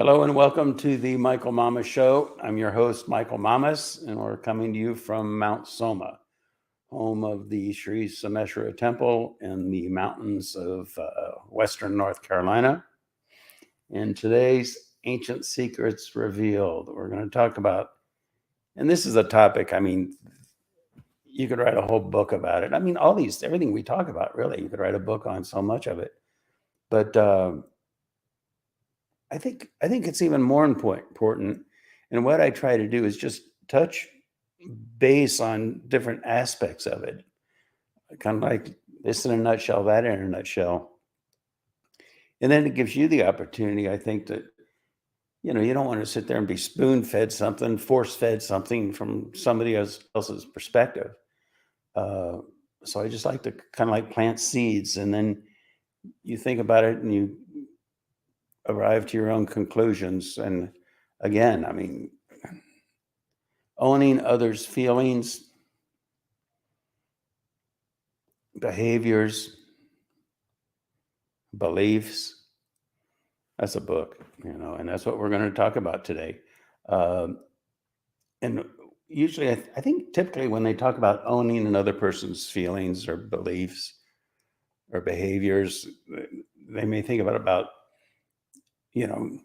Hello and welcome to the Michael Mamas Show. I'm your host, Michael Mamas, and we're coming to you from Mount Soma, home of the Sri Someshwara Temple in the mountains of Western North Carolina. And today's Ancient Secrets Revealed, we're going to talk about, and this is a topic, you could write a whole book about it. Everything we talk about, really, you could write a book on so much of it. But I think it's even more important. And what I try to do is just touch base on different aspects of it, kind of like this in a nutshell, that in a nutshell. And then it gives you the opportunity, I think, that, you don't want to sit there and be spoon-fed something, force-fed something from somebody else's perspective. So I just like to kind of like plant seeds, and then you think about it and you arrive to your own conclusions. And again, owning others' feelings, behaviors, beliefs, that's a book, and that's what we're going to talk about today. And usually, I think typically when they talk about owning another person's feelings or beliefs or behaviors, they may think about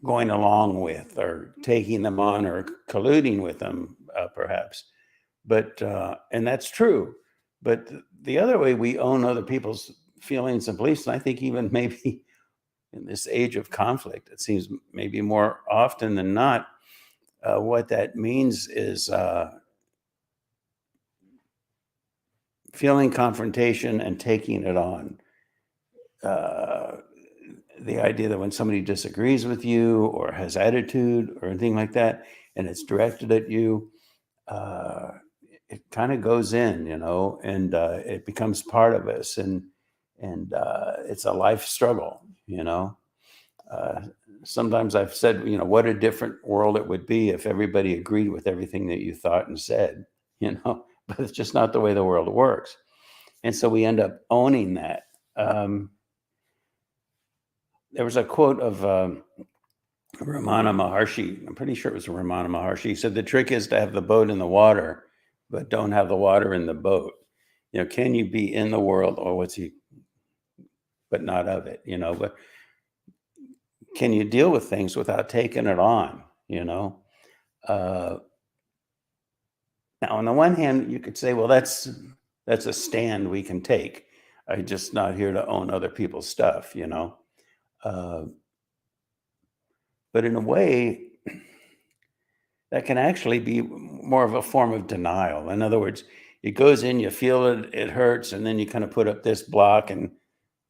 going along with or taking them on or colluding with them, perhaps. But, and that's true. But the other way we own other people's feelings and beliefs, and I think even maybe in this age of conflict, it seems maybe more often than not, what that means is feeling confrontation and taking it on. The idea that when somebody disagrees with you or has attitude or anything like that, and it's directed at you, it kind of goes in, and it becomes part of us, and it's a life struggle. Sometimes I've said, what a different world it would be if everybody agreed with everything that you thought and said, but it's just not the way the world works. And so we end up owning that. There was a quote of Ramana Maharshi. I'm pretty sure it was Ramana Maharshi. He said, the trick is to have the boat in the water, but don't have the water in the boat. Can you be in the world, but not of it, but can you deal with things without taking it on, Now, on the one hand, you could say, well, that's a stand we can take. I'm just not here to own other people's stuff, but in a way, that can actually be more of a form of denial. In other words, it goes in, you feel it, it hurts, and then you kind of put up this block and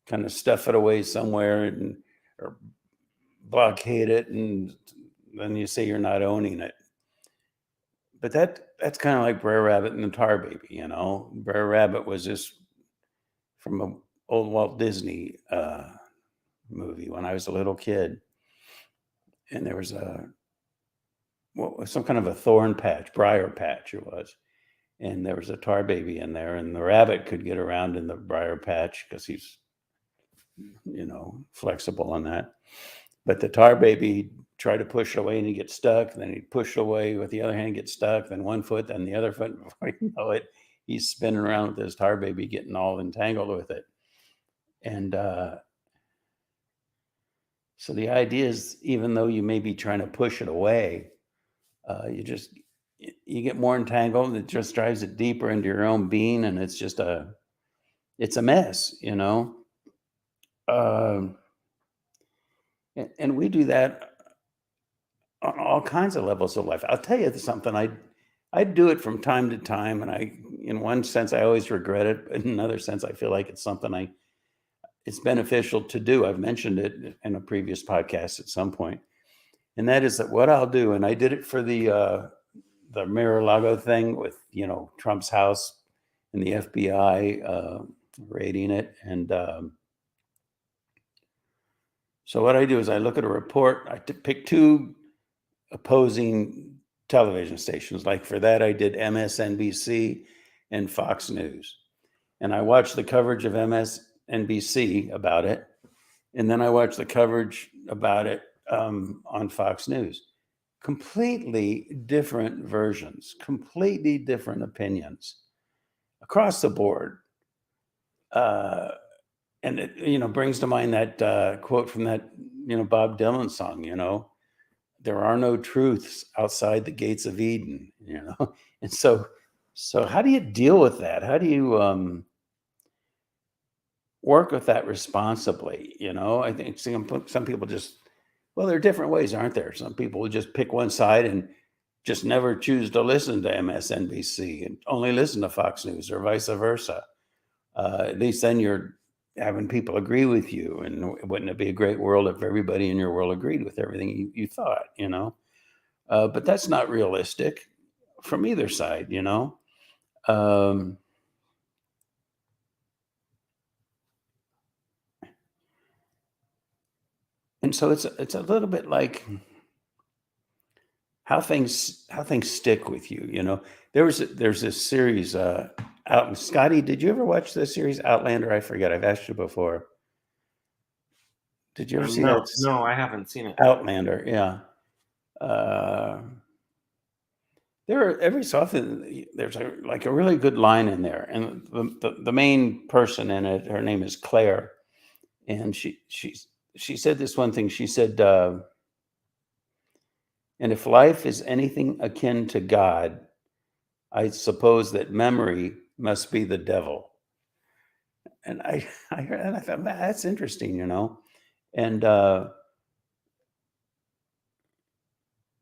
kind of stuff it away somewhere or blockade it, and then you say you're not owning it. But that's kind of like Brer Rabbit and the Tar Baby, Brer Rabbit was just from an old Walt Disney movie when I was a little kid. And there was some kind of a briar patch it was. And there was a tar baby in there, and the rabbit could get around in the briar patch because he's, flexible on that. But the tar baby tried to push it away and he'd get stuck. And then he'd push it away with the other hand, get stuck, then one foot, then the other foot. Before you know it, he's spinning around with this tar baby, getting all entangled with it. And so the idea is, even though you may be trying to push it away, you get more entangled, and it just drives it deeper into your own being, and it's a mess, and we do that on all kinds of levels of life. I'll tell you something. I do it from time to time, and in one sense, I always regret it, but in another sense, I feel like it's something it's beneficial to do. I've mentioned it in a previous podcast at some point. And that is that what I'll do, and I did it for the Mar-a-Lago thing with, Trump's house and the FBI raiding it. And so what I do is I look at a report. I pick two opposing television stations. Like for that, I did MSNBC and Fox News. And I watched the coverage of MSNBC about it. And then I watched the coverage about it on Fox News. Completely different versions, completely different opinions across the board. Uh, and it, brings to mind that quote from that, Bob Dylan song, there are no truths outside the gates of Eden. And so how do you deal with that? How do you work with that responsibly? I think some people just, well, there are different ways, aren't there? Some people would just pick one side and just never choose to listen to MSNBC and only listen to Fox News, or vice versa. At least then you're having people agree with you. And wouldn't it be a great world if everybody in your world agreed with everything you thought? But that's not realistic from either side. Um, and so it's a little bit like how things stick with you. There's this series out. Scotty, did you ever watch this series Outlander? I forget. I've asked you before. Did you ever see No, that? no, I haven't seen it. Outlander? Yeah. Uh, there are every so often there's like a really good line in there, and the main person in it, her name is Claire, and she said this one thing. She said, "And if life is anything akin to God, I suppose that memory must be the devil." And I heard that, and I thought, "Man, that's interesting." And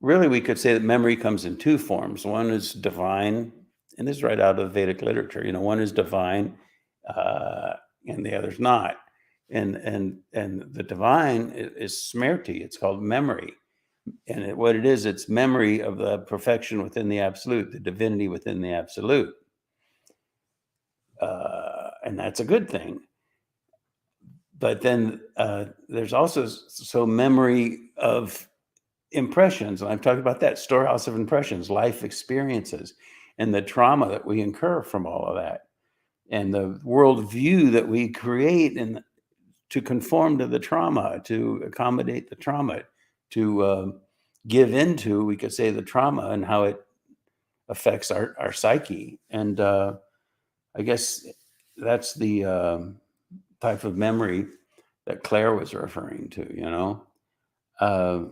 really, we could say that memory comes in two forms. One is divine, and this is right out of the Vedic literature. One is divine, uh, and the other's not. And the divine is smriti. It's called memory, and what it is, it's memory of the perfection within the absolute, the divinity within the absolute, and that's a good thing. But then there's also memory of impressions, and I've talked about that storehouse of impressions, life experiences, and the trauma that we incur from all of that, and the worldview that we create, and to conform to the trauma, to accommodate the trauma, to give into, we could say, the trauma and how it affects our psyche. And I guess that's the type of memory that Claire was referring to. Uh,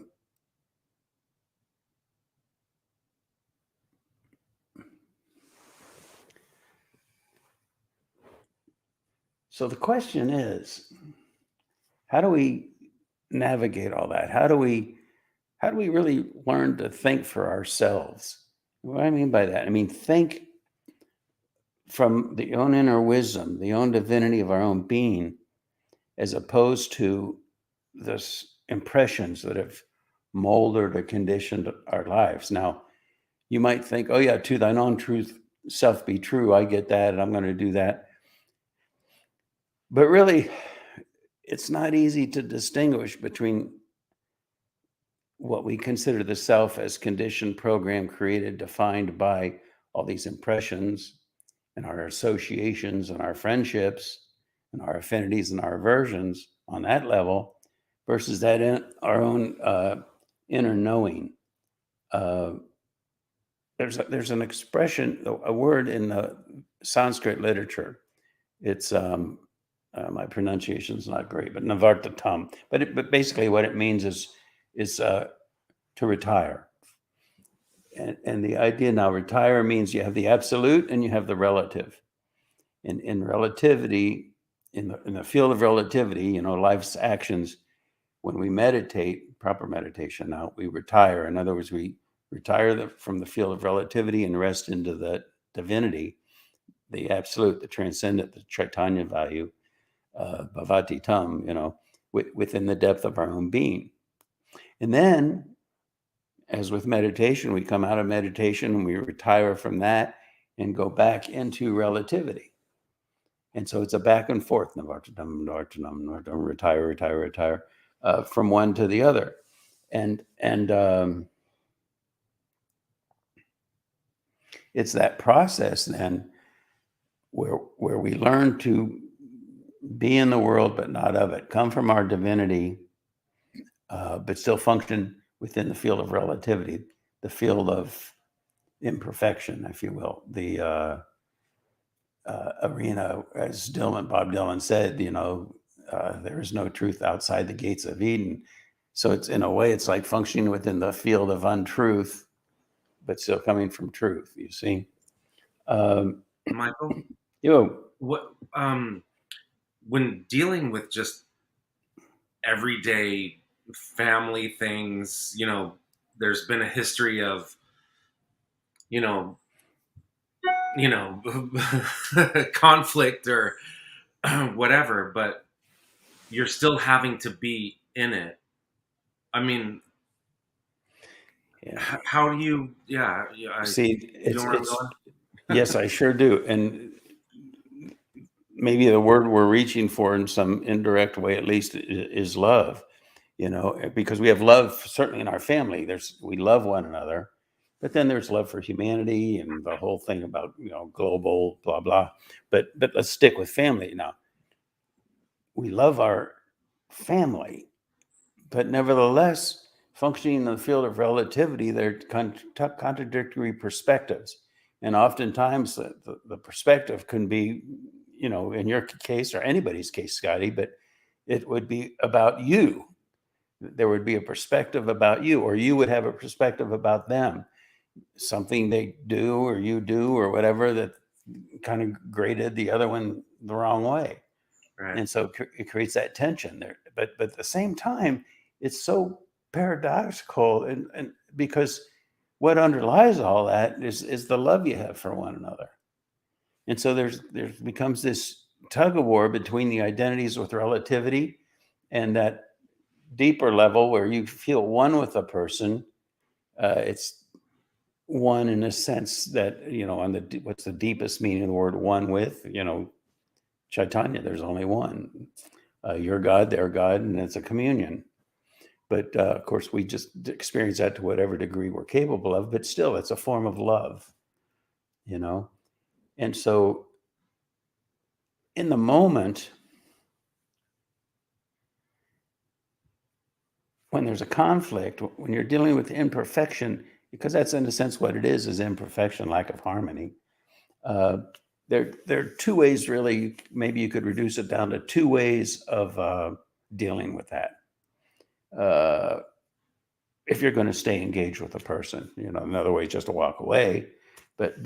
so the question is, how do we navigate all that? How do we really learn to think for ourselves? What do I mean by that? I mean, think from the own inner wisdom, the own divinity of our own being, as opposed to this impressions that have molded or conditioned our lives. Now, you might think, oh yeah, to thine own truth self be true. I get that, and I'm going to do that. But really, it's not easy to distinguish between what we consider the self as conditioned, program, created, defined by all these impressions and our associations and our friendships and our affinities and our aversions on that level, versus that our own inner knowing. Uh, there's an expression, a word in the Sanskrit literature. It's my pronunciation is not great, but Navartatam. But basically, what it means is to retire. And the idea now, retire means you have the absolute and you have the relative. In relativity, in the field of relativity, life's actions, when we meditate, proper meditation, now we retire. In other words, we retire from the field of relativity and rest into the divinity, the absolute, the transcendent, the Chaitanya value, Bhavati Tam, within the depth of our own being. And then, as with meditation, we come out of meditation and we retire from that and go back into relativity. And so it's a back and forth, retire, retire, retire, from one to the other. And it's that process then where we learn to be in the world but not of it, come from our divinity, but still function within the field of relativity, the field of imperfection, if you will, the arena, as Bob Dylan said, there is no truth outside the gates of Eden. So it's, in a way, it's like functioning within the field of untruth, but still coming from truth, you see. Michael, You what when dealing with just everyday family things, there's been a history of, you know, you know, conflict or whatever, but you're still having to be in it. I mean, yeah. how do you? Yeah, yeah. See, You know where I'm it's going? yes, I sure do. And maybe the word we're reaching for in some indirect way, at least, is love, because we have love certainly in our family. We love one another, but then there's love for humanity and the whole thing about, global blah, blah. But let's stick with family now. We love our family, but nevertheless, functioning in the field of relativity, they're contradictory perspectives. And oftentimes the perspective can be, in your case or anybody's case, Scotty, but it would be about you. There would be a perspective about you, or you would have a perspective about them, something they do or you do or whatever that kind of graded the other one the wrong way. Right. And so it creates that tension there. But at the same time, it's so paradoxical, and because what underlies all that is the love you have for one another. And so there becomes this tug of war between the identities with relativity and that deeper level where you feel one with a person. It's one in a sense that, on what's the deepest meaning of the word one with, Chaitanya, there's only one. Your God, their God, and it's a communion. But of course, we just experience that to whatever degree we're capable of, but still, it's a form of love, you know? And so in the moment, when there's a conflict, when you're dealing with imperfection, because that's in a sense what it is imperfection, lack of harmony. Uh, there are two ways, really. Maybe you could reduce it down to two ways of dealing with that. Uh, if you're going to stay engaged with a person, another way is just to walk away. But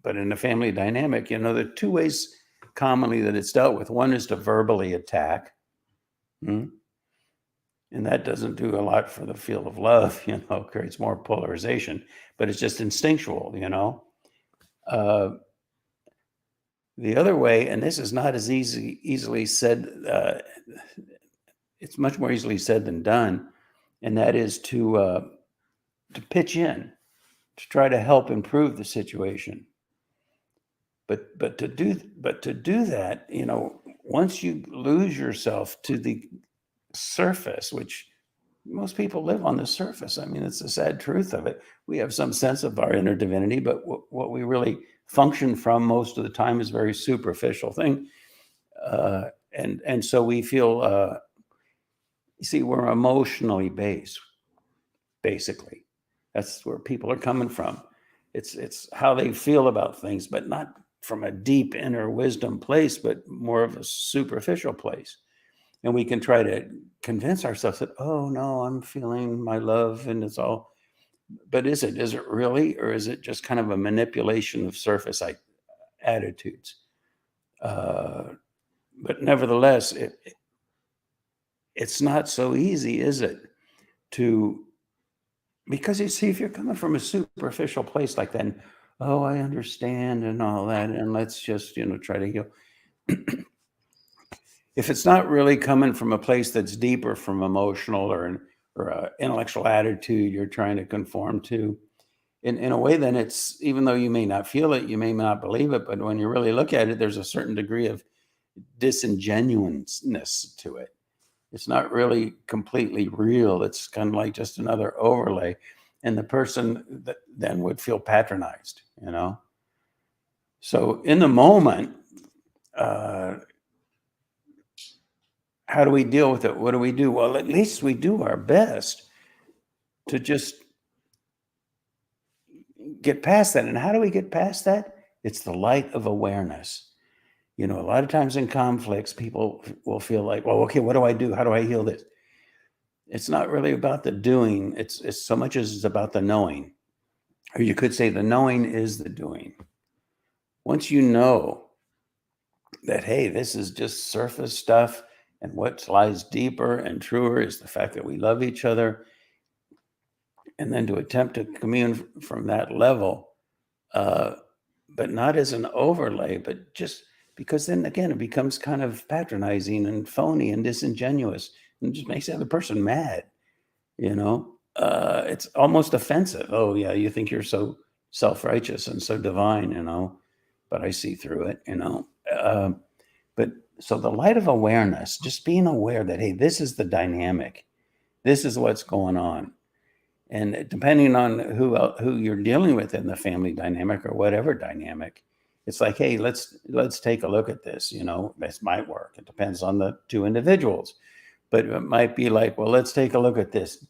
in a family dynamic, there are two ways commonly that it's dealt with. One is to verbally attack. Hmm? And that doesn't do a lot for the field of love, creates more polarization, but it's just instinctual. Uh, the other way, and this is not as easily said, it's much more easily said than done, and that is to pitch in, to try to help improve the situation. But to do that, once you lose yourself to the surface, which most people live on the surface. I mean, it's the sad truth of it. We have some sense of our inner divinity, but what we really function from most of the time is a very superficial thing. And so we feel, you see, we're emotionally based, basically. That's where people are coming from. It's how they feel about things, but not from a deep inner wisdom place, but more of a superficial place. And we can try to convince ourselves that, oh no, I'm feeling my love and it's all, but is it really, or is it just kind of a manipulation of surface attitudes? But nevertheless, it's not so easy, is it, to, because you see, if you're coming from a superficial place like that, oh, I understand and all that, and let's just, try to heal. If it's not really coming from a place that's deeper, from emotional or a intellectual attitude you're trying to conform to, in a way, then it's, even though you may not feel it, you may not believe it, but when you really look at it, there's a certain degree of disingenuousness to it. It's not really completely real. It's kind of like just another overlay, and the person that then would feel patronized. So in the moment, uh, how do we deal with it? What do we do? Well, at least we do our best to just get past that. And how do we get past that? It's the light of awareness. You know, a lot of times in conflicts, people will feel like, well, okay, what do I do? How do I heal this? It's not really about the doing. It's so much as it's about the knowing. Or you could say the knowing is the doing. Once you know that, hey, this is just surface stuff, and what lies deeper and truer is the fact that we love each other, and then to attempt to commune from that level, uh, but not as an overlay, but just because then again it becomes kind of patronizing and phony and disingenuous, and just makes the other person mad. You know, it's almost offensive. Oh yeah, you think you're so self-righteous and so divine, you know, but I see through it, you know. But so the light of awareness, just being aware that, hey, this is the dynamic, this is what's going on. And depending on who you're dealing with in the family dynamic or whatever dynamic, it's like, hey, let's take a look at this. You know, this might work. It depends on the two individuals, but it might be like, well, let's take a look at this.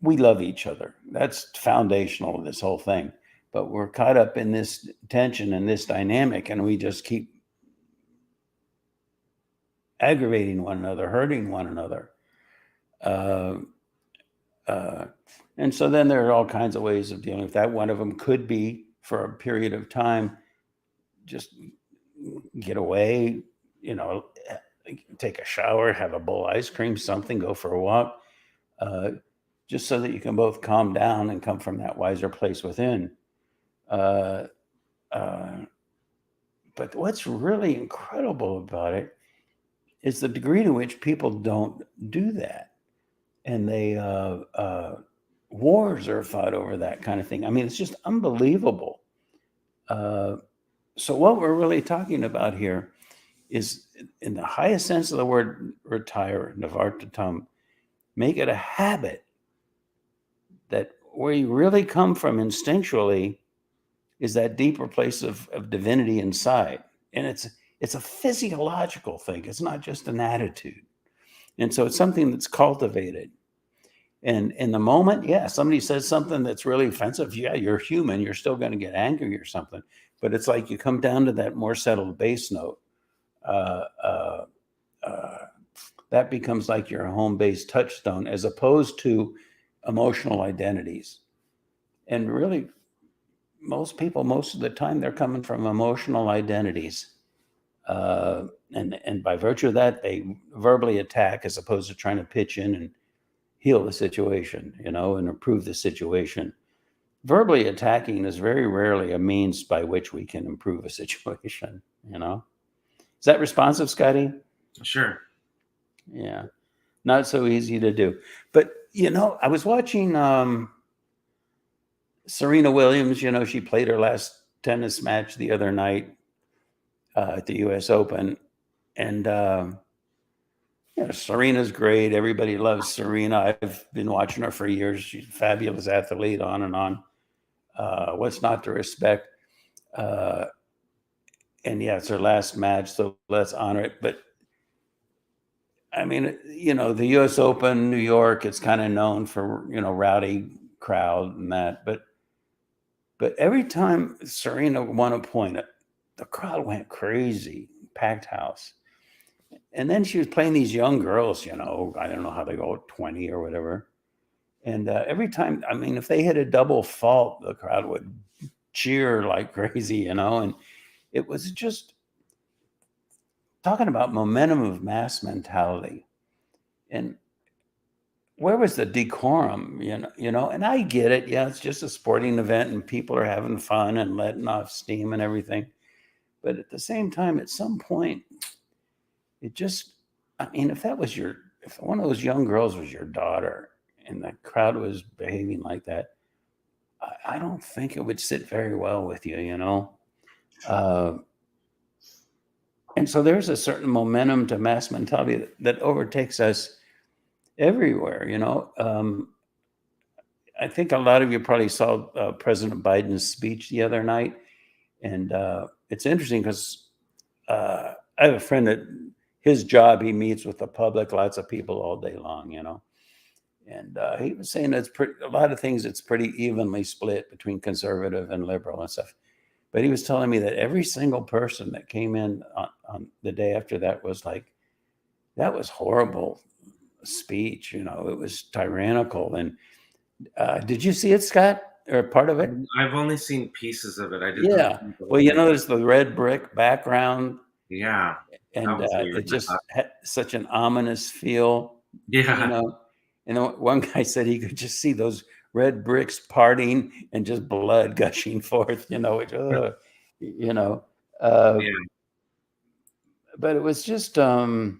We love each other. That's foundational to this whole thing. But we're caught up in this tension and this dynamic, and we just keep aggravating one another, hurting one another. Uh, uh, and so then there are all kinds of ways of dealing with that. One of them could be for a period of time, just get away, you know, take a shower, have a bowl of ice cream, something, go for a walk, uh, just so that you can both calm down and come from that wiser place within. Uh, uh, but what's really incredible about it is the degree to which people don't do that. And wars are fought over that kind of thing. I mean, it's just unbelievable. Uh, so, what we're really talking about here is, in the highest sense of the word, retire, navartatam, make it a habit that where you really come from instinctually is that deeper place of divinity inside. And it's a physiological thing. It's not just an attitude. And so it's something that's cultivated. And in the moment, yeah, somebody says something that's really offensive. Yeah, you're human. You're still going to get angry or something. But it's like you come down to that more settled bass note. Uh, uh, uh, that becomes like your home base touchstone as opposed to emotional identities. And really, most people, most of the time, they're coming from emotional identities. And by virtue of that, they verbally attack as opposed to trying to pitch in and heal the situation, you know, and improve the situation. Verbally attacking is very rarely a means by which we can improve a situation, you know. Is that responsive, Scotty? Sure. Yeah. Not so easy to do. But, you know, I was watching Serena Williams, you know, she played her last tennis match the other night at the US Open. And, you know, Serena's great. Everybody loves Serena. I've been watching her for years. She's a fabulous athlete, on and on. What's not to respect? Uh, and yeah, it's her last match, so let's honor it. But I mean, you know, the U.S. Open, New York, it's kind of known for, you know, rowdy crowd and that. But every time Serena won a point, the crowd went crazy, packed house. And then she was playing these young girls, you know, I don't know how they go, 20 or whatever. And every time, I mean, if they hit a double fault, the crowd would cheer like crazy, you know. And it was just talking about momentum of mass mentality. And where was the decorum, you know? And I get it. Yeah, it's just a sporting event and people are having fun and letting off steam and everything. But at the same time, at some point, it just, I mean, if one of those young girls was your daughter and the crowd was behaving like that, I don't think it would sit very well with you, you know? Uh, and so there's a certain momentum to mass mentality that overtakes us everywhere, you know? I think a lot of you probably saw President Biden's speech the other night. And it's interesting because I have a friend that his job, he meets with the public, lots of people all day long, And he was saying it's a lot of things. It's pretty evenly split between conservative and liberal and stuff. But he was telling me that every single person that came in on the day after that was like, that was horrible speech. It was tyrannical. And did you see it, Scott, or part of it? I've only seen pieces of it. I didn't Yeah. see the Well, whole thing. there's the red brick background, Yeah, that and was weird. it I just thought, had such an ominous feel, you yeah, know. And then one guy said he could just see those red bricks parting and just blood gushing forth, which, you know. Uh, yeah, but it was just so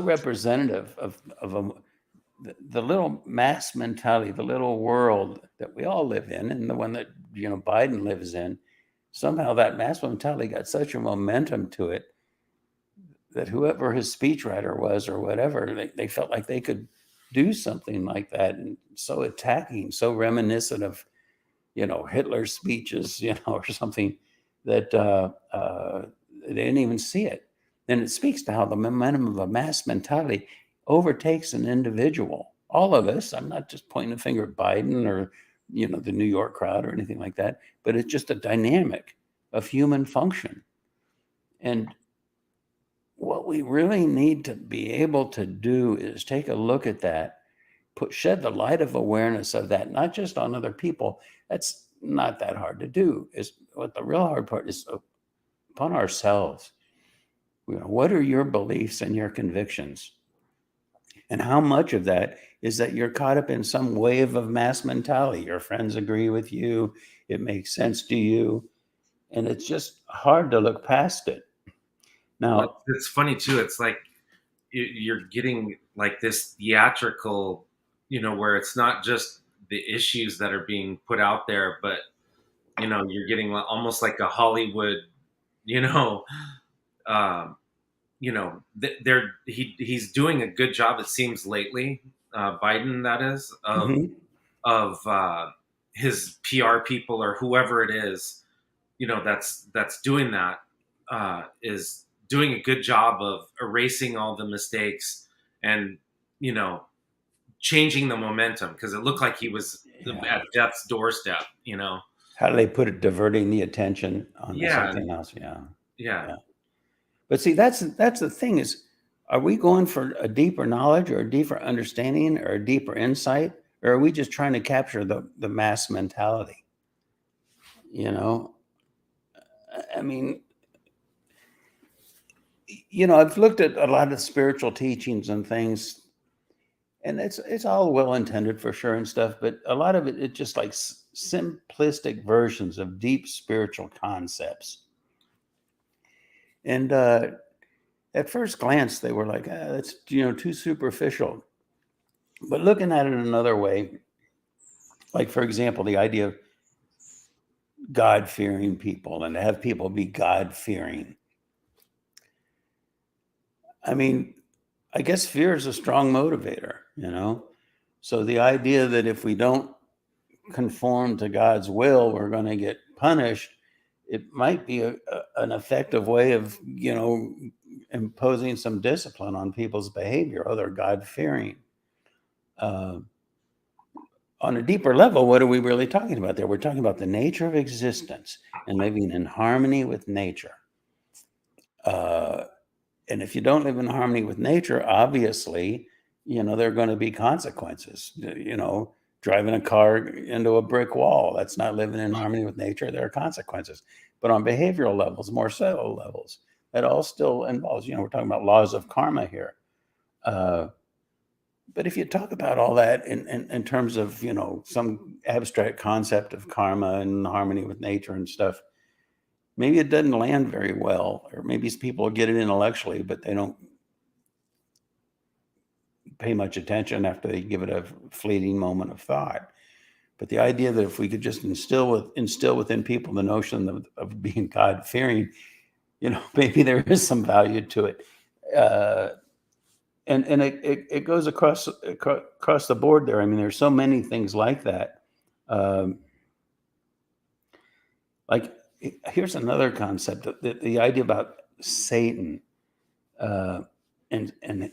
representative of the little mass mentality, the little world that we all live in, and the one that Biden lives in. Somehow that mass mentality got such a momentum to it that whoever his speechwriter was or whatever, they felt like they could do something like that, and so attacking, so reminiscent of Hitler's speeches, or something that they didn't even see it. And it speaks to how the momentum of a mass mentality overtakes an individual. All of us. I'm not just pointing a finger at Biden or the New York crowd or anything like that, but it's just a dynamic of human function. And what we really need to be able to do is take a look at that, shed the light of awareness of that, not just on other people. That's not that hard to do. Is what the real hard part is upon ourselves. What are your beliefs and your convictions? And how much of that is that you're caught up in some wave of mass mentality? Your friends agree with you. It makes sense to you. And it's just hard to look past it. well, Now, it's funny too. It's like you're getting like this theatrical, where it's not just the issues that are being put out there, but you're getting almost like a Hollywood, you know, um, he's doing a good job. It seems lately, Biden, that is, mhm, of his PR people or whoever it is, that's doing that, is doing a good job of erasing all the mistakes and you know changing the momentum, because it looked like he was yeah. at death's doorstep. How do they put it? Diverting the attention onto Yeah, something else. Yeah. yeah. Yeah. But see, that's the thing is, are we going for a deeper knowledge or a deeper understanding or a deeper insight? Or are we just trying to capture the mass mentality? You know, I mean, I've looked at a lot of spiritual teachings and things, and it's all well intended for sure and stuff, but a lot of it's just like simplistic versions of deep spiritual concepts. And at first glance, they were like, that's too superficial. But looking at it another way, like for example, the idea of God fearing people and to have people be God fearing. I mean, I guess fear is a strong motivator. So the idea that if we don't conform to God's will, we're going to get punished, it might be an effective way of, imposing some discipline on people's behavior. Oh, they're God fearing. Uh, on a deeper level, what are we really talking about there? We're talking about the nature of existence and living in harmony with nature. Uh, and if you don't live in harmony with nature, obviously, there are going to be consequences. Driving a car into a brick wall, that's not living in harmony with nature. There are consequences. But on behavioral levels, more subtle levels, that all still involves, we're talking about laws of karma here. Uh, but if you talk about all that in terms of, some abstract concept of karma and harmony with nature and stuff, maybe it doesn't land very well, or maybe people get it intellectually, but they don't pay much attention after they give it a fleeting moment of thought. But the idea that if we could just instill within people the notion of being God fearing, maybe there is some value to it. Uh, and it goes across the board there. I mean, there's so many things like that. Um, like here's another concept: the idea about Satan, uh, and I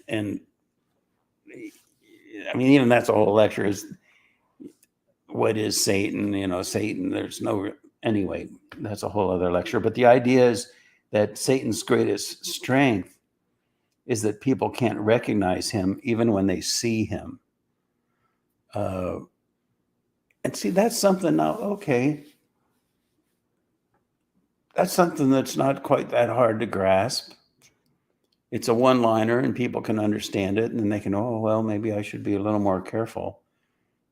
mean, even that's a whole lecture. Is what is Satan? Satan. There's no anyway. That's a whole other lecture. But the idea is that Satan's greatest strength is that people can't recognize him even when they see him. And see, that's something now. Okay, that's something that's not quite that hard to grasp. It's a one-liner, and people can understand it, and then they can, oh well, maybe I should be a little more careful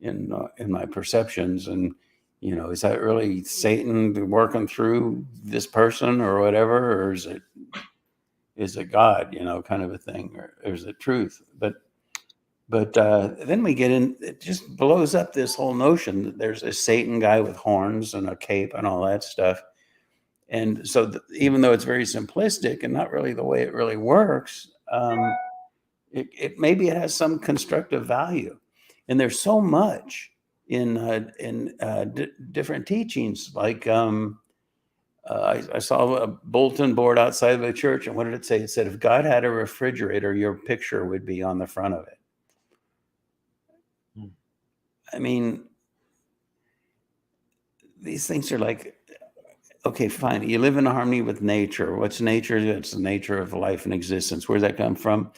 in my perceptions. And is that really Satan working through this person or whatever, or is it God? Kind of a thing, or is it truth? But then we get in. It just blows up this whole notion that there's a Satan guy with horns and a cape and all that stuff. And so, even though it's very simplistic and not really the way it really works, maybe it has some constructive value. And there's so much in different teachings. Like I saw a bulletin board outside of a church, and what did it say? It said, "If God had a refrigerator, your picture would be on the front of it." I mean, these things are like, okay, fine. You live in harmony with nature. What's nature? It's the nature of life and existence. Where does that come from?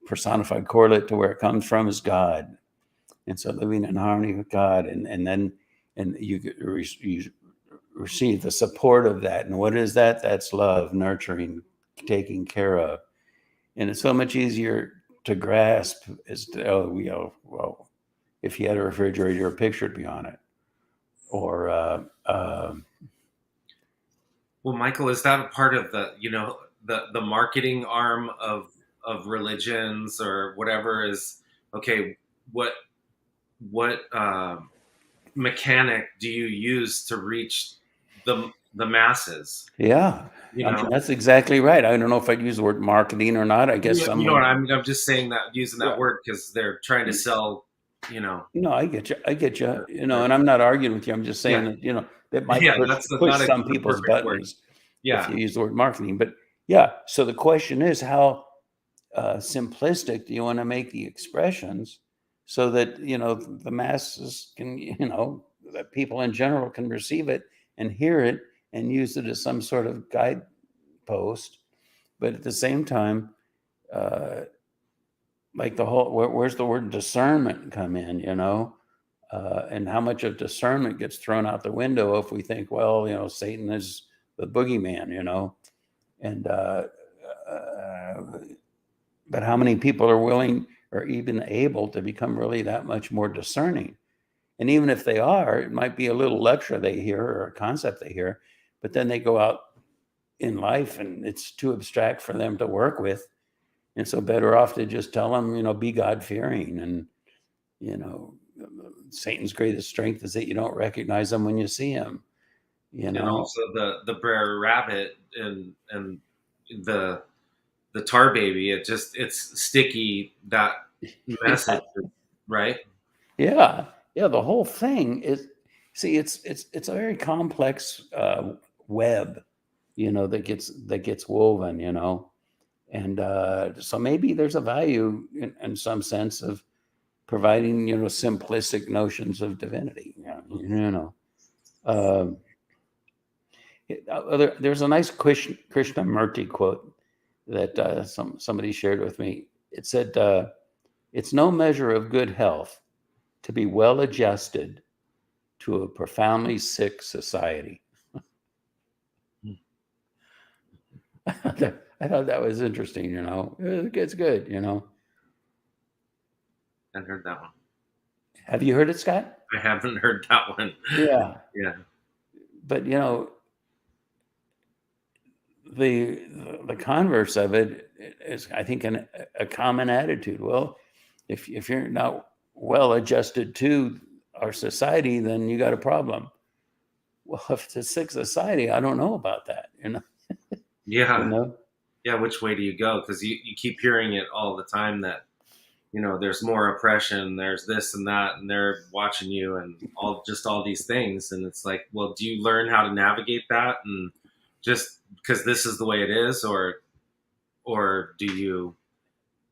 Personified correlate to where it comes from is God. And so living in harmony with God, and then you receive the support of that. And what is that? That's love, nurturing, taking care of. And it's so much easier to grasp as to, well, if you had a refrigerator, your picture would be on it. Or Well, Michael, is that a part of the marketing arm of religions or whatever? Is okay? What mechanic do you use to reach the masses? yeah, You I mean, know, that's exactly right. I don't know if I'd use the word marketing or not. I guess some you know what would. I'm just saying that using that Yeah. word because they're trying to sell. You know, No, I get you. I get you. their, their, And I'm not arguing with you. I'm just saying yeah, that that might yeah. That's push not some the people's perfect word. buttons if Yeah, you use the word marketing. But yeah, so the question is, how simplistic do you want to make the expressions so that the masses can, that people in general can receive it and hear it and use it as some sort of guidepost, but at the same time, uh, like where's the word discernment come in, and how much of discernment gets thrown out the window if we think, well, Satan is the boogeyman, and uh, but how many people are willing or even able to become really that much more discerning? And even if they are, it might be a little lecture they hear or a concept they hear, but then they go out in life and it's too abstract for them to work with. And so better off to just tell them, be God fearing. And, you know, Satan's greatest strength is that you don't recognize him when you see him, you and know? also the Brer Rabbit and the the Tar Baby. It's sticky, that Yeah. message, right? Yeah. Yeah. The whole thing is, see, it's a very complex web, that gets woven, and so maybe there's a value in some sense of providing, simplistic notions of divinity. Um, there's a nice Krishnamurti quote that somebody shared with me. It said, "It's no measure of good health to be well adjusted to a profoundly sick society." I thought that was interesting. It's good. I heard that one. Have you heard it, Scott? I haven't heard that one. Yeah, Yeah, but the converse of it is, I think, a common attitude. Well, if you're not well adjusted to our society, then you got a problem. Well, if it's a sick society, I don't know about that. You yeah, know. yeah. Which way do you go? Because you keep hearing it all the time that there's more oppression, there's this and that, and they're watching you, and all these things, and it's like, well, do you learn how to navigate that, and just because this is the way it is, or or do you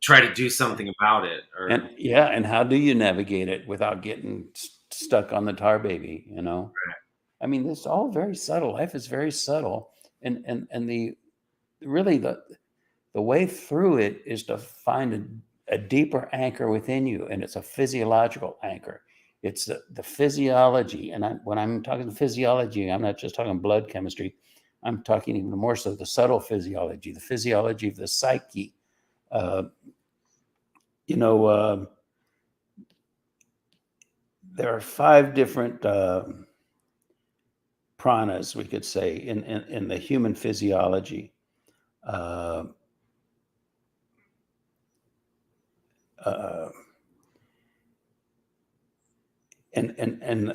try to do something about it? Or And how do you navigate it without getting stuck on the tar baby, you know? I mean, it's all very subtle. Life is very subtle. And the really the way through it is to find a deeper anchor within you, and it's a physiological anchor. It's the physiology, and when I'm talking physiology, I'm not just talking blood chemistry. I'm talking even more so the subtle physiology, the physiology of the psyche. Uh, you know, there are five different pranas, we could say, in the human physiology. Uh, uh, and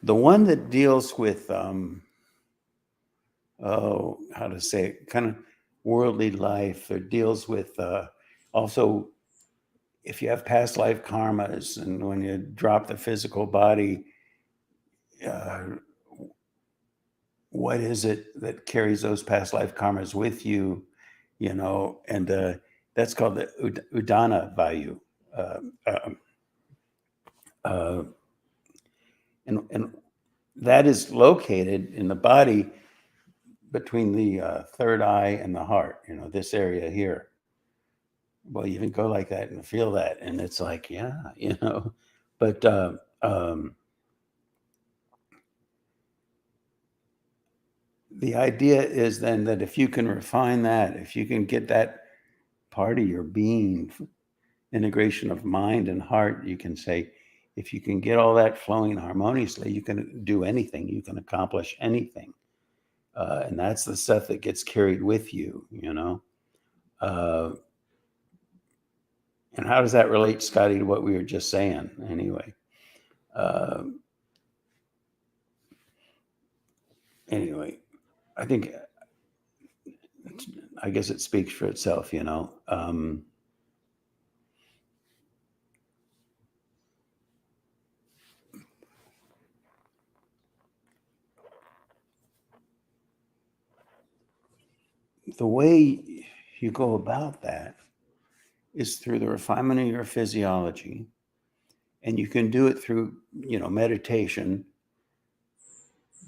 the one that deals with how to say it, kind of worldly life, or deals with also if you have past life karmas, and when you drop the physical body, uh, what is it that carries those past life karmas with you, you know? And that's called the Udana Vayu. Uh, uh, uh, and that is located in the body between the third eye and the heart, you know, this area here. Well, you can go like that and feel that. And it's like, yeah, you know, but the idea is then that if you can refine that, if you can get that part of your being, integration of mind and heart, you can say, if you can get all that flowing harmoniously, you can do anything, you can accomplish anything. And that's the stuff that gets carried with you, you know. Uh, and how does that relate, Scotty, to what we were just saying? Anyway, uh, anyway, I think, I guess it speaks for itself, you know. The way you go about that is through the refinement of your physiology, and you can do it through, you know, meditation.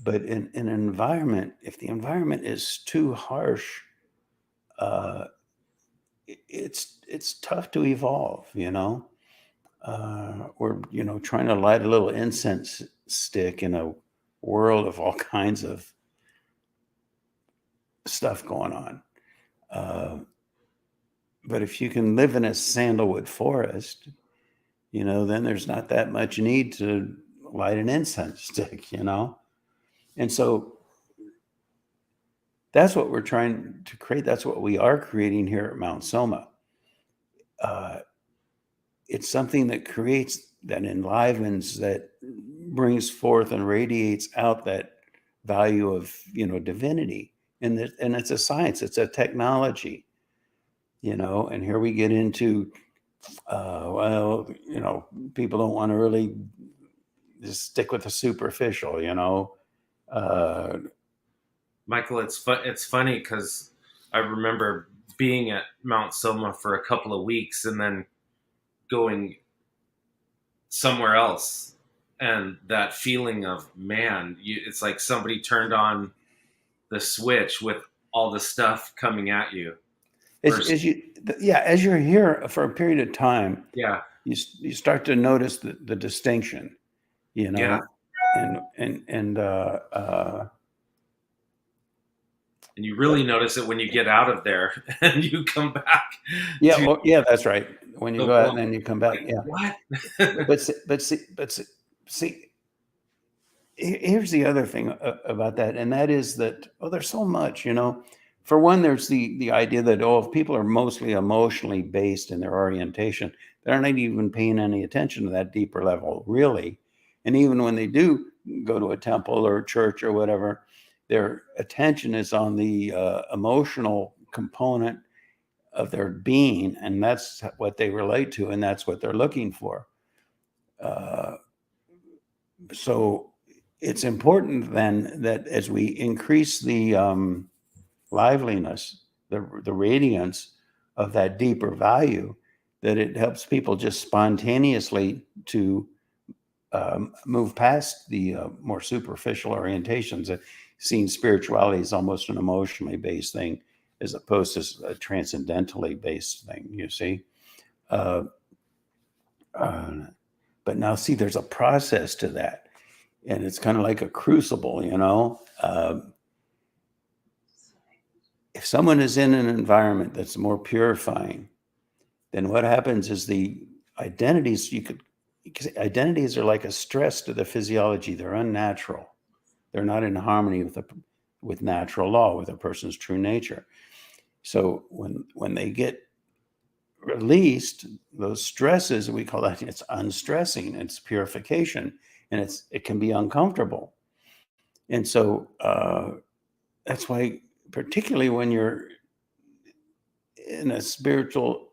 But in an environment, if the environment is too harsh, uh, it's tough to evolve, you know. We're, you know, trying to light a little incense stick in a world of all kinds of stuff going on. Uh, but if you can live in a sandalwood forest, you know, then there's not that much need to light an incense stick, you know. And so that's what we're trying to create. That's what we are creating here at Mount Soma. Uh, it's something that creates, that enlivens, that brings forth and radiates out that value of, you know, divinity. And it's a science, it's a technology, you know. And here we get into well, you know, people don't want to really just stick with the superficial, you know. uh Michael, it's funny because I remember being at Mount Soma for a couple of weeks and then going somewhere else, and that feeling of, man, it's like somebody turned on the switch with all the stuff coming at you. Versus, as you yeah, as you're here for a period of time, yeah, you start to notice the distinction, you yeah, know. And and you really notice it when you get out of there and you come back yeah, to yeah, that's right. When you the go out world. and then you come back, Like, yeah. what? But see, here's the other thing about that, and that is that, oh, there's so much, you know. For one, there's the idea that, oh, if people are mostly emotionally based in their orientation, they're not even paying any attention to that deeper level, really. And even when they do go to a temple or a church or whatever, their attention is on the emotional component of their being, and that's what they relate to, and that's what they're looking for. Uh, so it's important then that as we increase the liveliness, the radiance of that deeper value, that it helps people just spontaneously to move past the more superficial orientations, seeing spirituality as almost an emotionally based thing as opposed to a transcendentally based thing, you see. Uh, uh, but now, see, there's a process to that. And it's kind of like a crucible, you know. If someone is in an environment that's more purifying, then what happens is the identities, identities are like a stress to the physiology. They're unnatural. They're not in harmony with natural law, with a person's true nature. So when they get released, those stresses, we call that, it's unstressing, it's purification, and it can be uncomfortable. And so that's why, particularly when you're in a spiritual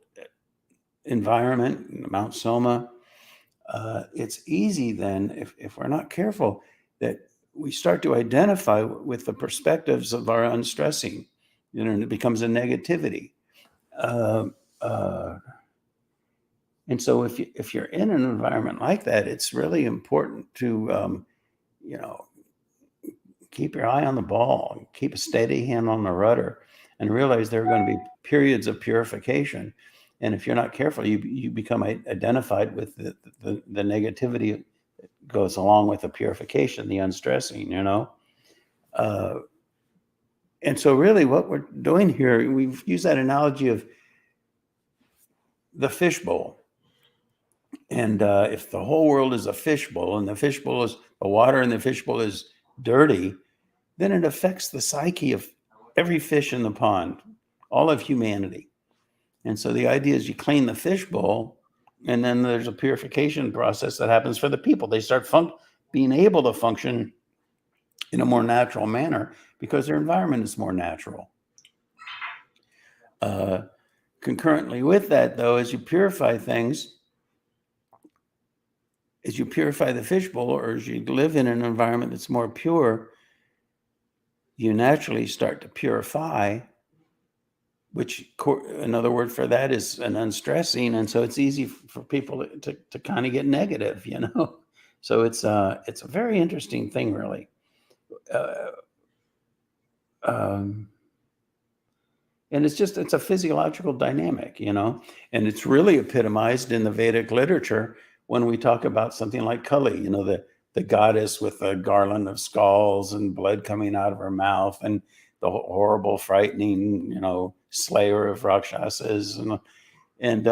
environment, Mount Soma, it's easy then, if we're not careful, that we start to identify with the perspectives of our unstressing, you know, and it becomes a negativity. Uh, uh, and so if you're in an environment like that, it's really important to, you know, keep your eye on the ball, keep a steady hand on the rudder, and realize there are going to be periods of purification. And if you're not careful, you become identified with the negativity that goes along with the purification, the unstressing, you know. Uh, and so, really, what we're doing here, we've used that analogy of the fishbowl. And if the whole world is a fishbowl, and the fishbowl is the water, and the fishbowl is dirty, then it affects the psyche of every fish in the pond, all of humanity. And so the idea is you clean the fishbowl, and then there's a purification process that happens for the people. They start being able to function in a more natural manner because their environment is more natural. Concurrently with that, though, as you purify things, as you purify the fishbowl, or as you live in an environment that's more pure, you naturally start to purify, which another word for that is an unstressing. And so it's easy for people to kind of get negative, you know? So it's a very interesting thing, really. Uh, um, and it's a physiological dynamic, you know, and it's really epitomized in the Vedic literature when we talk about something like Kali, you know, the goddess with a garland of skulls and blood coming out of her mouth, and the horrible, frightening, you know, slayer of Rakshasas, and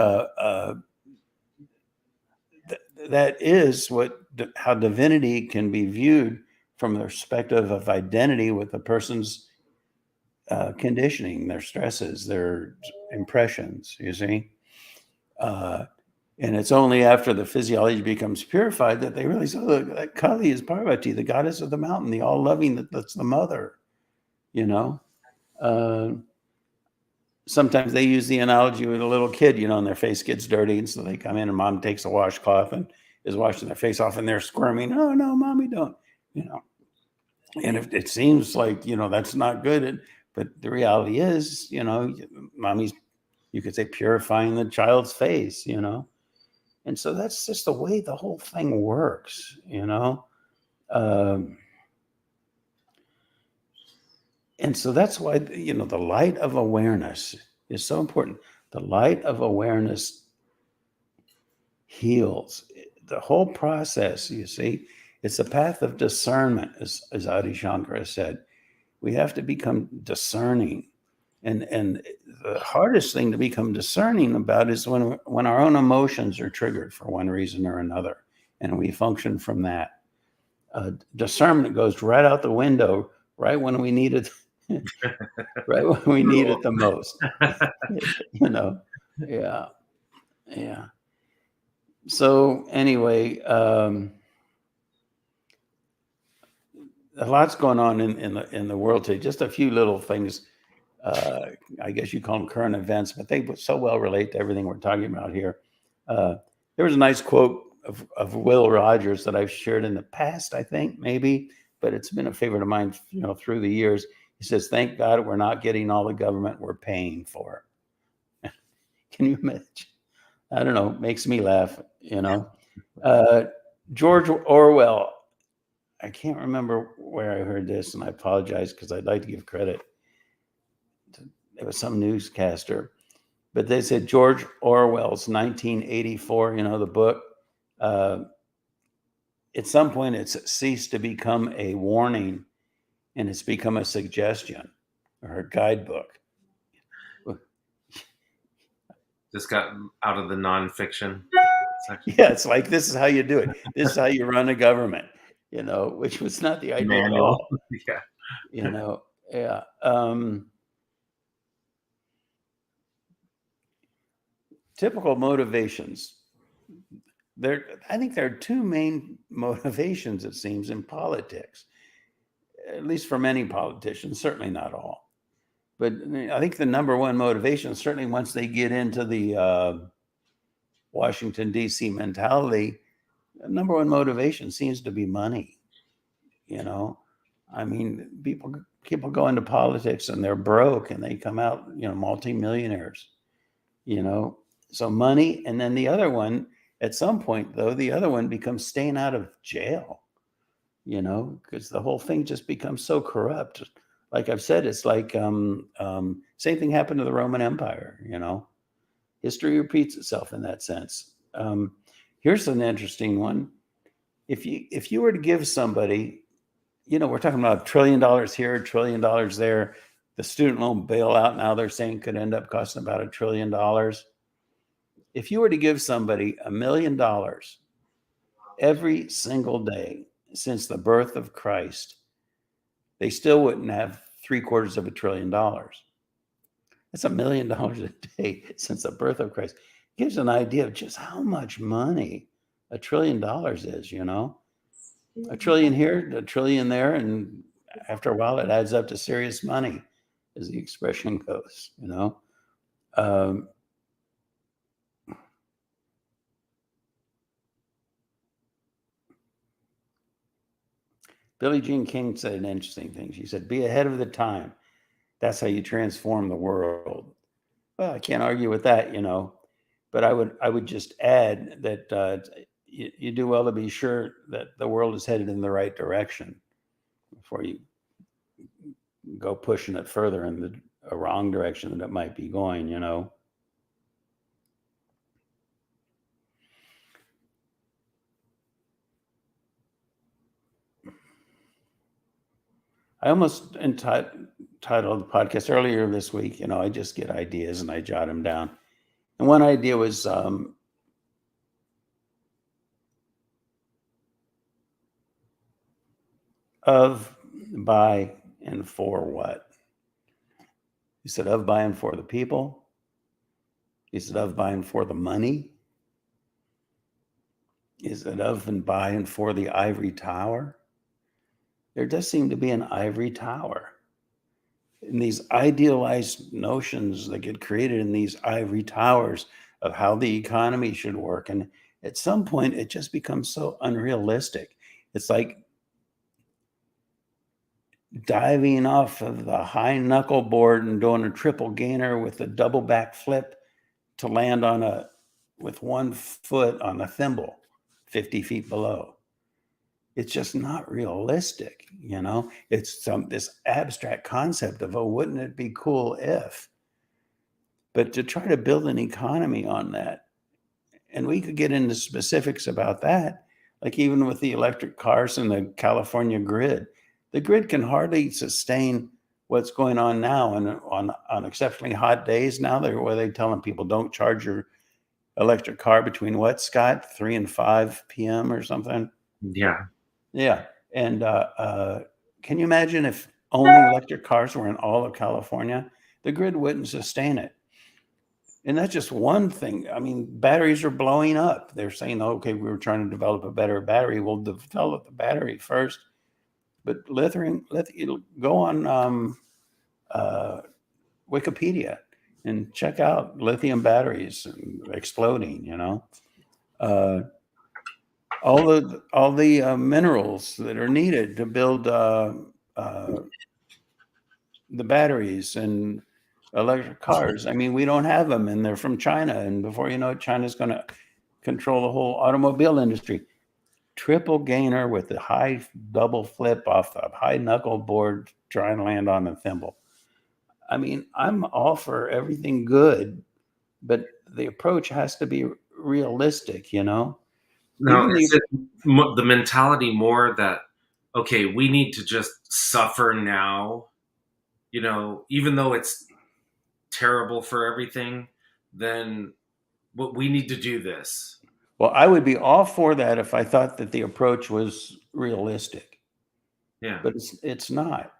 that is how divinity can be viewed from the perspective of identity with a person's conditioning, their stresses, their impressions. You see, and it's only after the physiology becomes purified that they realize, oh, look, that Kali is Parvati, the goddess of the mountain, the all-loving, that's the mother. You know. Sometimes they use the analogy with a little kid, you know, and their face gets dirty. And so they come in and mom takes a washcloth and is washing their face off, and they're squirming. Oh, no, mommy, don't, you know. And if it seems like, you know, that's not good, but the reality is, you know, mommy's, you could say, purifying the child's face, you know. And so that's just the way the whole thing works, you know. And so that's why, you know, the light of awareness is so important. The light of awareness heals. The whole process, you see, it's a path of discernment, as Adi Shankara said. We have to become discerning. And the hardest thing to become discerning about is when our own emotions are triggered for one reason or another, and we function from that. Discernment goes right out the window right when we need it. Right when we need it the most, you know. Yeah. So anyway, a lot's going on in the world today. Just a few little things. I guess you call them current events, but they so well relate to everything we're talking about here. There was a nice quote of Will Rogers that I've shared in the past, I think, maybe, but it's been a favorite of mine, you know, through the years. He says, "Thank God we're not getting all the government we're paying for." Can you imagine? I don't know. Makes me laugh. Uh, George Orwell. I can't remember where I heard this, and I apologize because I'd like to give credit. It was some newscaster, but they said George Orwell's 1984. The book. Uh, at some point, it's ceased to become a warning, and it's become a suggestion or a guidebook. Just got out of the nonfiction section. Yeah, it's like, this is how you do it. This is how you run a government, which was not the idea at Manual. all. Yeah. Yeah. Typical motivations. I think there are two main motivations, it seems, in politics, at least for many politicians, certainly not all. But I think the number one motivation, certainly once they get into the Washington, D.C. mentality, the number one motivation seems to be money. I mean, people go into politics and they're broke and they come out, multimillionaires, so money. And then the other one, at some point, though, the other one becomes staying out of jail, because the whole thing just becomes so corrupt. Like I've said, it's like same thing happened to the Roman Empire. History repeats itself in that sense. Here's an interesting one. If you were to give somebody, we're talking about $1 trillion here, $1 trillion there. The student loan bailout now they're saying could end up costing about $1 trillion. If you were to give somebody $1 million every single day since the birth of Christ, they still wouldn't have $750 billion. That's $1 million a day since the birth of Christ. It gives an idea of just how much money $1 trillion is, $1 trillion here, $1 trillion there, and after a while it adds up to serious money, as the expression goes. Billie Jean King said an interesting thing. She said, "Be ahead of the time. That's how you transform the world." Well, I can't argue with that, but I would just add that you do well to be sure that the world is headed in the right direction before you go pushing it further in a wrong direction that it might be going. I almost entitled the podcast earlier this week. I just get ideas and I jot them down. And one idea was of, by, and for what? He said of, by, and for the people. He said of, by, and for the money. He said of, and by, and for the ivory tower. There does seem to be an ivory tower. And these idealized notions that get created in these ivory towers of how the economy should work. And at some point, it just becomes so unrealistic. It's like diving off of the high knuckle board and doing a triple gainer with a double back flip to land with 1 foot on a thimble 50 feet below. It's just not realistic, It's this abstract concept of, oh, wouldn't it be cool if? But to try to build an economy on that, and we could get into specifics about that, like even with the electric cars and the California grid. The grid can hardly sustain what's going on now, and on exceptionally hot days now, where they're telling people don't charge your electric car between what, Scott, 3 and 5 p.m. or something? Yeah. Yeah. And can you imagine if only electric cars were in all of California? The grid wouldn't sustain it. And that's just one thing. I mean, batteries are blowing up. They're saying, okay, we were trying to develop a better battery. We'll develop the battery first. But lithium, go on Wikipedia and check out lithium batteries exploding, all the minerals that are needed to build the batteries and electric cars. I mean, we don't have them, and they're from China. And before you know it, China's going to control the whole automobile industry. Triple gainer with the high double flip off the high knuckle board, try and land on the thimble. I mean, I'm all for everything good, but the approach has to be realistic, you know? Now, Even is the, it the mentality more that, okay, we need to just suffer now, even though it's terrible for everything, then what we need to do this. well, I would be all for that if I thought that the approach was realistic, Yeah. but it's not.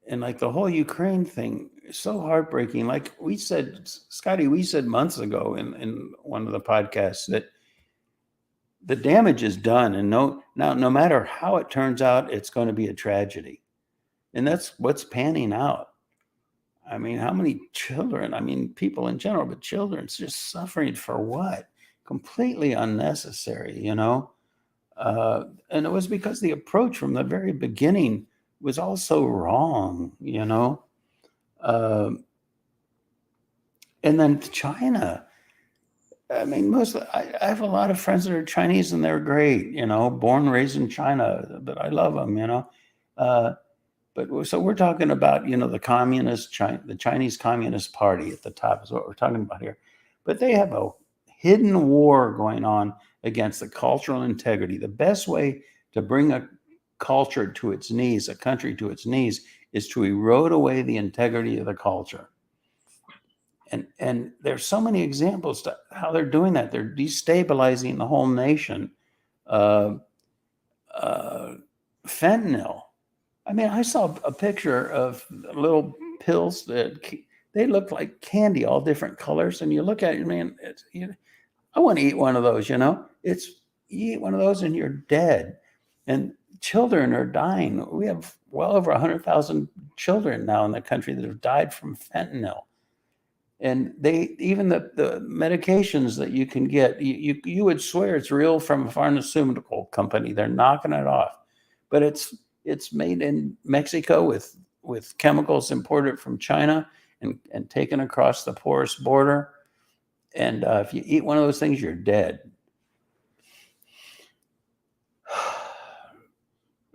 And like the whole Ukraine thing is so heartbreaking. Like we said, Scotty, we said months ago in one of the podcasts that the damage is done. And no matter how it turns out, it's going to be a tragedy. And that's what's panning out. I mean, how many children, I mean, people in general, but children's just suffering for what? Completely unnecessary, you know? And it was because the approach from the very beginning was also wrong, you know? Um, and then China. I mean, I have a lot of friends that are Chinese and they're great, you know, born, raised in China, but I love them, you know. Uh, but so we're talking about, you know, the Chinese Communist Party at the top is what we're talking about here. But they have a hidden war going on against the cultural integrity. The best way to bring a culture to its knees, a country to its knees, is to erode away the integrity of the culture. And there's so many examples to how they're doing that. They're destabilizing the whole nation. Uh, uh, Fentanyl. I mean, I saw a picture of little pills that they look like candy, all different colors. And you look at it, man, I want to eat one of those, you know? You eat one of those and you're dead. And children are dying. We have well over 100,000 children now in the country that have died from fentanyl. And they even the medications that you can get, you would swear it's real from a pharmaceutical company. They're knocking it off, but it's made in Mexico with chemicals imported from China and taken across the porous border. And if you eat one of those things, you're dead.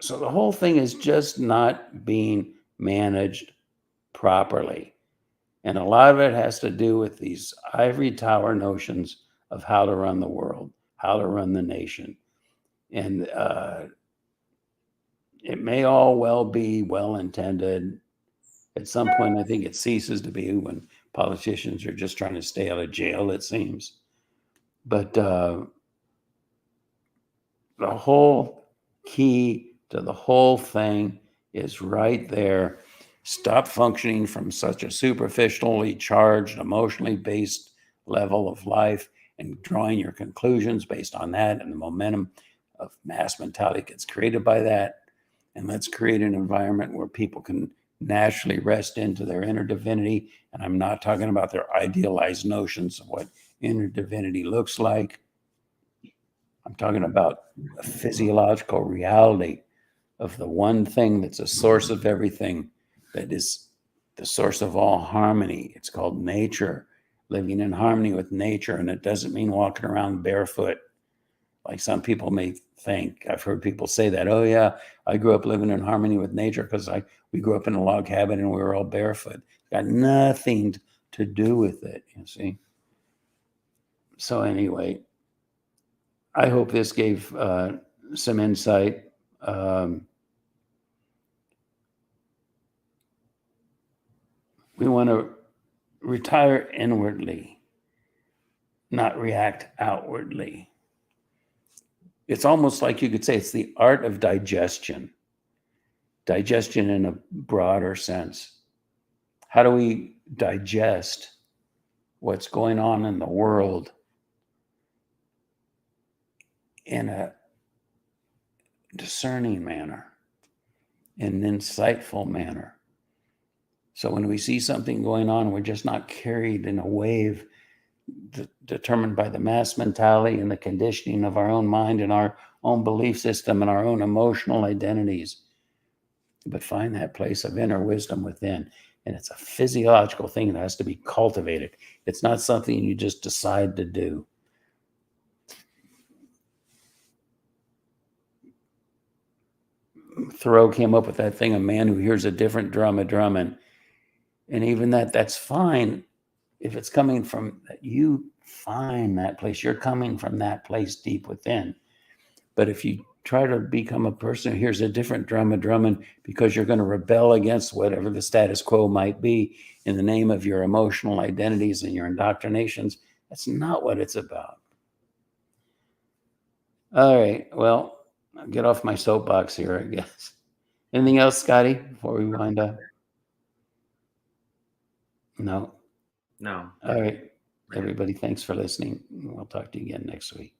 So the whole thing is just not being managed properly. And a lot of it has to do with these ivory tower notions of how to run the world, how to run the nation. And it may all well be well intended. At some point, I think it ceases to be when politicians are just trying to stay out of jail, it seems. But the whole key to the whole thing is right there. Stop functioning from such a superficially charged, emotionally based level of life and drawing your conclusions based on that, and the momentum of mass mentality gets created by that. And let's create an environment where people can naturally rest into their inner divinity. And I'm not talking about their idealized notions of what inner divinity looks like. I'm talking about a physiological reality of the one thing that's a source of everything, that is the source of all harmony. It's called nature, living in harmony with nature. And it doesn't mean walking around barefoot like some people may think. I've heard people say that, oh, yeah, I grew up living in harmony with nature because we grew up in a log cabin and we were all barefoot. It's got nothing to do with it, you see. So anyway, I hope this gave some insight. We want to retire inwardly, not react outwardly. It's almost like you could say it's the art of digestion in a broader sense. How do we digest what's going on in the world in a discerning manner, in an insightful manner? So when we see something going on, we're just not carried in a wave determined by the mass mentality and the conditioning of our own mind and our own belief system and our own emotional identities. but find that place of inner wisdom within. And it's a physiological thing that has to be cultivated. It's not something you just decide to do. Thoreau came up with that thing, a man who hears a different drum a drumming. And even that's fine if it's coming from you. Find that place. You're coming from that place deep within. But if you try to become a person who hears a different drum a drumming because you're going to rebel against whatever the status quo might be in the name of your emotional identities and your indoctrinations, that's not what it's about. All right. Well, I'll get off my soapbox here, I guess. Anything else, Scotty, before we wind up? No. No. All right. Everybody, thanks for listening. We'll talk to you again next week.